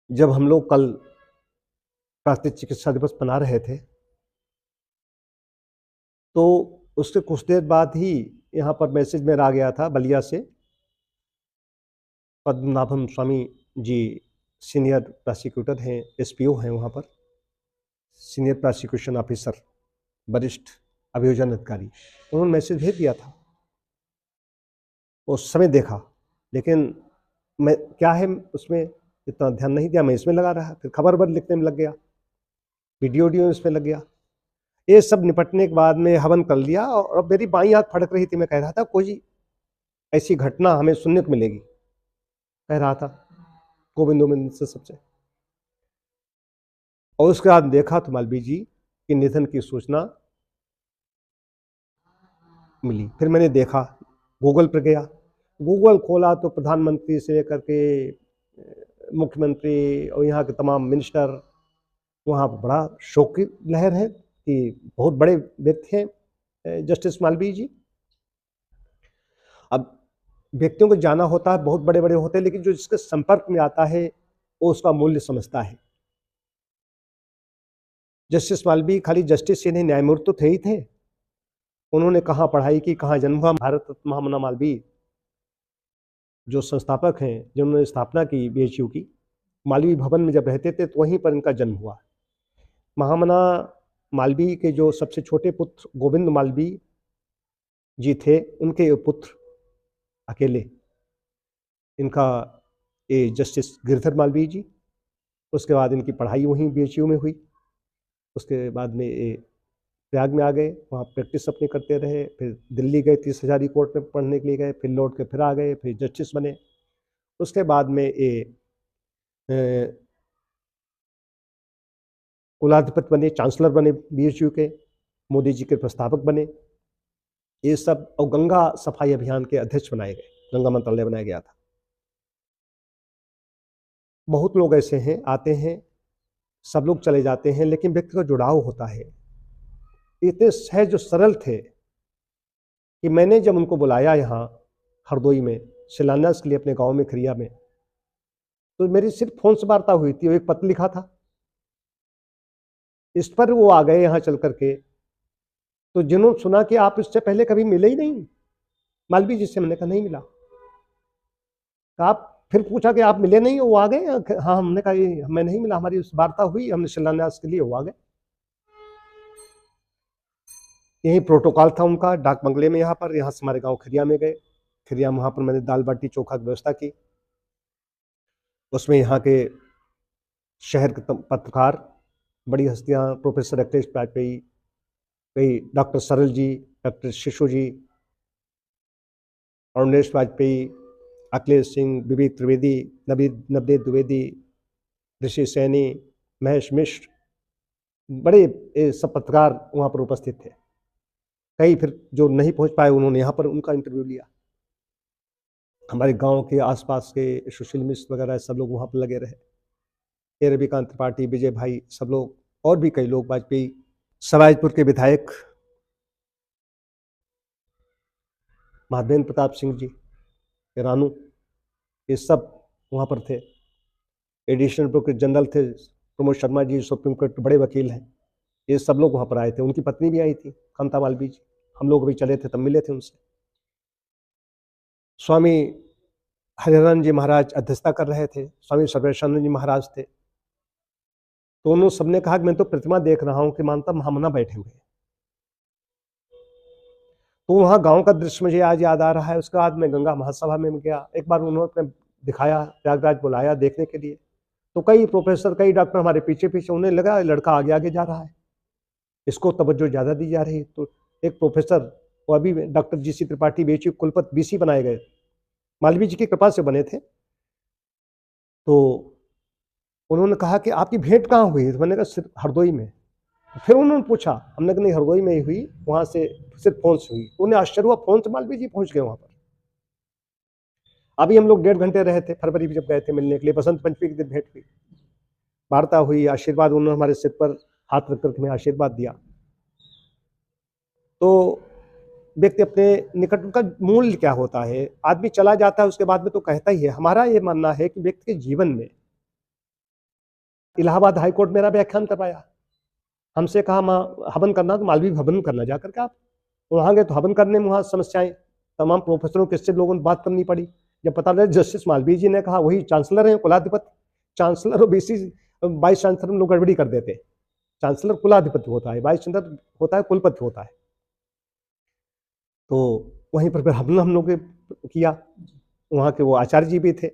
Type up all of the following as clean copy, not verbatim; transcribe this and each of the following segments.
जब हम लोग कल प्राकृतिक चिकित्सा दिवस मना रहे थे, तो उसके कुछ देर बाद ही यहाँ पर मैसेज मेरा आ गया था बलिया से। पद्मनाभम स्वामी जी सीनियर प्रोसिक्यूटर हैं, एसपीओ हैं वहाँ पर, सीनियर प्रोसिक्यूशन ऑफिसर, वरिष्ठ अभियोजन अधिकारी। उन्होंने मैसेज भेज दिया था, उस समय देखा, लेकिन मैं क्या है उसमें इतना ध्यान नहीं दिया। मैं इसमें लगा रहा, फिर खबर वर लिखने में लग गया, वीडियो इसमें लग गया। ये सब निपटने के बाद में हवन कर लिया और अब मेरी बाई आंख फड़क रही थी। मैं कह रहा था कोई ऐसी घटना हमें सुनने को मिलेगी, कह रहा था गोविंद गोविंद से सबसे। और उसके बाद देखा तो मालवीय जी के निधन की सूचना मिली। फिर मैंने देखा, गूगल पर गया, गूगल खोला तो प्रधानमंत्री से लेकर के मुख्यमंत्री और यहाँ के तमाम मिनिस्टर, वहाँ पर बड़ा शोक की लहर है कि बहुत बड़े व्यक्ति हैं जस्टिस मालवीय जी। अब व्यक्तियों को जाना होता है, बहुत बड़े बड़े होते हैं, लेकिन जो जिसके संपर्क में आता है वो उसका मूल्य समझता है। जस्टिस मालवीय खाली जस्टिस ही नहीं, न्यायमूर्ति तो थे ही थे। उन्होंने कहाँ पढ़ाई की, कहाँ जन्म हुआ। भारत रत्न महामना मालवीय जो संस्थापक हैं, जिन्होंने स्थापना की बीएचयू की, मालवीय भवन में जब रहते थे तो वहीं पर इनका जन्म हुआ। महामना मालवीय के जो सबसे छोटे पुत्र गोविंद मालवीय जी थे, उनके पुत्र अकेले इनका ये जस्टिस गिरधर मालवीय जी। उसके बाद इनकी पढ़ाई वहीं बीएचयू में हुई। उसके बाद में ये प्रयाग में आ गए, वहाँ प्रैक्टिस अपनी करते रहे। फिर दिल्ली गए, 30 हजारी कोर्ट में पढ़ने के लिए गए, फिर लौट के फिर आ गए, फिर जस्टिस बने। उसके बाद में ये कुलाधिपति बने, चांसलर बने बीएचयू के, मोदी जी के प्रस्तावक बने, ये सब। और गंगा सफाई अभियान के अध्यक्ष बनाए गए, गंगा मंत्रालय बनाया गया था। बहुत लोग ऐसे हैं, आते हैं, सब लोग चले जाते हैं, लेकिन व्यक्ति का जुड़ाव होता है। इतने सहज जो सरल थे कि मैंने जब उनको बुलाया यहाँ हरदोई में शिलान्यास के लिए अपने गांव में खरिया में, तो मेरी सिर्फ फोन से वार्ता हुई थी। एक पत्र लिखा था, इस पर वो आ गए यहाँ चल करके। तो जिन्होंने सुना कि आप इससे पहले कभी मिले ही नहीं मालवीय जी से, मैंने कहा नहीं मिला। आप फिर पूछा कि आप मिले नहीं, वो आ गए। हाँ, हमने कहा ये मैं नहीं मिला, हमारी उस वार्ता हुई, हमने शिलान्यास के लिए वो आ गए। यही प्रोटोकॉल था उनका, डाक बंगले में यहाँ पर। यहाँ से हमारे गांव खरिया में गए, खरिया वहाँ पर मैंने दाल बाटी चोखा की व्यवस्था की। उसमें यहाँ के शहर के पत्रकार, बड़ी हस्तियाँ, प्रोफेसर अखिलेश वाजपेयी, कई डॉक्टर सरल जी, डॉक्टर शिशु जी, अरुणेश वाजपेयी, अखिलेश सिंह, विवेक त्रिवेदी, नवनीत द्विवेदी, ऋषि सैनी, महेश मिश्र, बड़े सब पत्रकार वहाँ पर उपस्थित थे। कई फिर जो नहीं पहुँच पाए, उन्होंने यहाँ पर उनका इंटरव्यू लिया। हमारे गांव के आसपास के सुशील मिश्र वगैरह सब लोग वहाँ पर लगे रहे। ए रविकांत त्रिपाठी, विजय भाई, सब लोग, और भी कई लोग, वाजपेयी, सवाजपुर के विधायक महादेव प्रताप सिंह जी, रानू, ये सब वहाँ पर थे। एडिशनल प्रोक्योरेटर जनरल थे प्रमोद शर्मा जी, सुप्रीम कोर्ट के बड़े वकील हैं। ये सब लोग वहाँ पर आए थे। उनकी पत्नी भी आई थी, कांता मालवीय जी। हम लोग अभी चले थे तब मिले थे उनसे। स्वामी हरिहरानंद जी महाराज अध्यक्षता कर रहे थे, स्वामी सर्वेश्वरानंद जी महाराज थे। तो उन्होंने सबने कहा कि मैं तो प्रतिमा देख रहा हूँ कि मानता महामना बैठे हुए हैं। तो वहाँ गांव का दृश्य मुझे आज याद आ रहा है। उसके बाद मैं गंगा महासभा में गया, एक बार उन्होंने दिखाया, प्रयागराज बुलाया देखने के लिए। तो कई प्रोफेसर, कई डॉक्टर हमारे पीछे पीछे, उन्हें लगा लड़का आगे आगे जा रहा है, इसको तवज्जो ज्यादा दी जा रही। तो एक प्रोफेसर, वो अभी डॉक्टर जीसी त्रिपाठी बीएचयू कुलपति बीसी बनाए गए, मालवीय जी की कृपा से बने थे। तो उन्होंने कहा कि आपकी भेंट कहाँ हुई? तो मैंने कहा सिर्फ हरदोई में। फिर उन्होंने पूछा, हमने कहा नहीं, हरदोई में ही हुई, वहां से सिर्फ फोन से हुई। तो उन्हें आश्चर्य हुआ, फोन से मालवीय जी पहुंच गए वहां पर। अभी हम लोग 1.5 घंटे रहे थे, फरवरी में जब गए थे मिलने के लिए, बसंत पंचमी के दिन भेंट हुई, वार्ता हुई, आशीर्वाद, उन्होंने हमारे सिर पर हाथ रख करके हमें आशीर्वाद दिया। तो व्यक्ति अपने निकट, उनका मूल्य क्या होता है, आदमी चला जाता है उसके बाद में तो कहता ही है। हमारा ये मानना है कि व्यक्ति के जीवन में इलाहाबाद हाई कोर्ट मेरा व्याख्यान करवाया, हमसे कहा हवन करना तो मालवीय भवन करना जा करके आप। वहाँ गए तो हवन करने में वहाँ समस्याएं, तमाम प्रोफेसरों के से लोगों ने बात करनी पड़ी। जब पता लगा जस्टिस मालवीय जी ने कहा, वही चांसलर हैं कुलाधिपति, चांसलर और बीसी वाइस चांसलर में लोग गड़बड़ी कर देते। चांसलर कुलाधिपति होता है, वाइस चांसलर होता है कुलपति होता है। तो वहीं पर फिर हम लोग किया, वहाँ के वो आचार्य जी भी थे,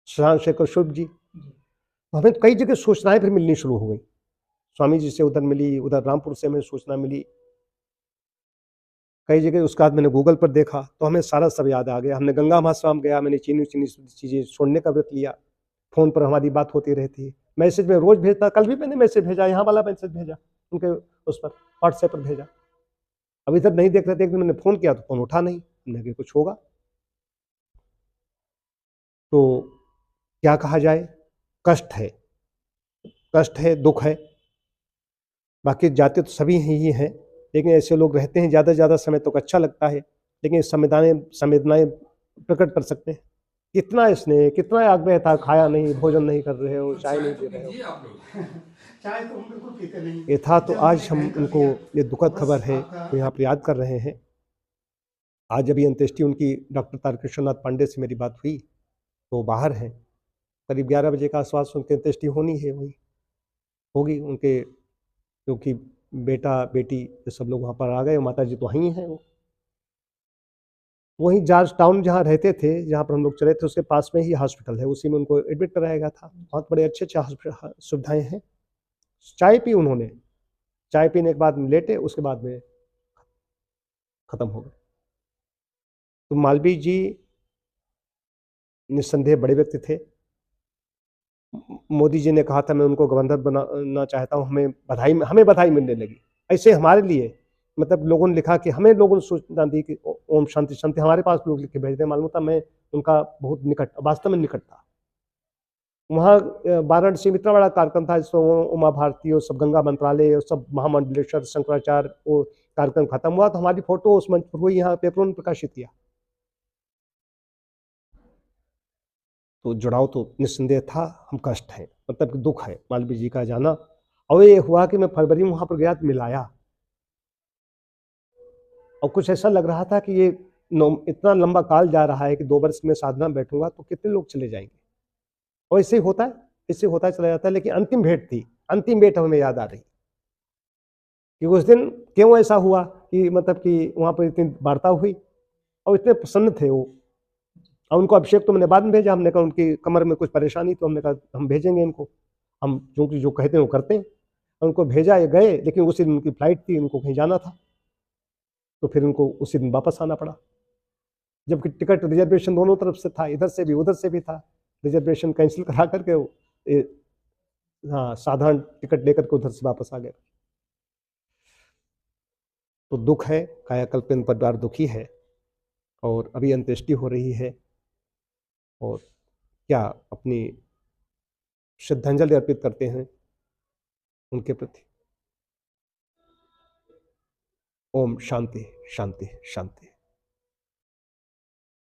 सुशांत शेखर शुभ जी। तो हमें कई जगह सूचनाएं फिर मिलनी शुरू हो गई, स्वामी जी से उधर मिली, उधर रामपुर से हमें सूचना मिली, कई जगह। उसके बाद मैंने गूगल पर देखा तो हमें सारा सब याद आ गया। हमने गंगा महास्वाम गया, मैंने चीनी चीज़ें छोड़ने का व्रत लिया। फ़ोन पर हमारी बात होती रहती, मैसेज में रोज़ भेजता, कल भी मैंने मैसेज भेजा, यहाँ वाला मैसेज भेजा उनके उस पर व्हाट्सएप पर भेजा। अब इधर नहीं देख रहे थे, एक दिन मैंने फ़ोन किया तो फ़ोन उठा नहीं, हमने कहा कुछ होगा। तो क्या कहा जाए, कष्ट है, दुख है। बाकी जाते तो सभी ही हैं, लेकिन ऐसे लोग रहते हैं ज़्यादा से ज़्यादा समय तो अच्छा लगता है, लेकिन संवेदनाएं प्रकट कर सकते हैं। कितना स्नेह, कितना आग्रह था, खाया नहीं, भोजन नहीं कर रहे हो, चाय नहीं दे रहे हो। चाय तो हम बिल्कुल पीते नहीं। ये था, तो आज हम उनको, ये दुखद खबर है तो यहाँ पर याद कर रहे हैं। आज अभी अंत्येष्टि उनकी डॉक्टर तारकेश्वर पांडे से मेरी बात हुई, तो बाहर हैं, करीब 11 बजे का आसपास उनकी अंत्येष्टि होनी है, वही होगी उनके, क्योंकि बेटा बेटी ये सब लोग वहाँ पर आ गए, माता जी तो वहीं हैं। वो वहीं जॉर्ज टाउन जहाँ रहते थे, जहाँ पर हम लोग चले थे, उसके पास में ही हॉस्पिटल है, उसी में उनको एडमिट कराया गया था। बहुत बड़े अच्छे सुविधाएं हैं। चाय पी उन्होंने, चाय पीने के बाद लेटे, उसके बाद में खत्म हो गए। तो मालवीय जी निस्संदेह बड़े व्यक्ति थे। मोदी जी ने कहा था मैं उनको गवर्नर बनाना चाहता हूँ, हमें बधाई मिलने लगी। ऐसे हमारे लिए, मतलब लोगों ने लिखा कि हमें, लोगों ने सूचना दी कि ओम शांति शांति, हमारे पास लोग लिख के भेजते, मालूम था मैं उनका बहुत निकट, वास्तव में निकट था। वहाँ वाराणसी में इतना बड़ा कार्यक्रम था, जिसमें उमा भारती और सब, गंगा मंत्रालय और सब, महामंडलेश्वर, शंकराचार्य, वो कार्यक्रम खत्म हुआ तो हमारी फोटो उस मंच पर हुई, यहाँ पेपरों ने प्रकाशित किया। तो जुड़ाव तो निस्संदेह था, हम कष्ट है, मतलब दुख है मालवीय जी का जाना। और ये हुआ कि मैं फरवरी में वहाँ पर गया तो मिलाया, और कुछ ऐसा लग रहा था कि ये इतना लंबा काल जा रहा है कि 2 वर्ष में साधना बैठूंगा तो कितने लोग चले जाएंगे, और ऐसे होता है, चला जाता है। लेकिन अंतिम भेंट थी, अंतिम भेंट हमें याद आ रही कि उस दिन क्यों ऐसा हुआ, कि मतलब कि वहाँ पर इतनी वार्ता हुई और इतने प्रसन्न थे वो। और उनको अभिषेक तो मैंने बाद में भेजा, हमने कहा उनकी कमर में कुछ परेशानी, तो हमने कहा हम भेजेंगे इनको, हम क्योंकि जो कहते हैं वो करते हैं। उनको भेजा, ये गए, लेकिन उसी दिन उनकी फ्लाइट थी, उनको कहीं जाना था, तो फिर उनको उसी दिन वापस आना पड़ा। जबकि टिकट रिजर्वेशन दोनों तरफ से था, इधर से भी उधर से भी था। रिजर्वेशन कैंसिल करा करके वो हाँ, साधारण टिकट लेकर के उधर से वापस आ गए। तो दुख है, कायाकल्प परिवार दुखी है, और अभी अंत्येष्टि हो रही है, और क्या अपनी श्रद्धांजलि अर्पित करते हैं उनके प्रति। ओम शांति शांति शांति।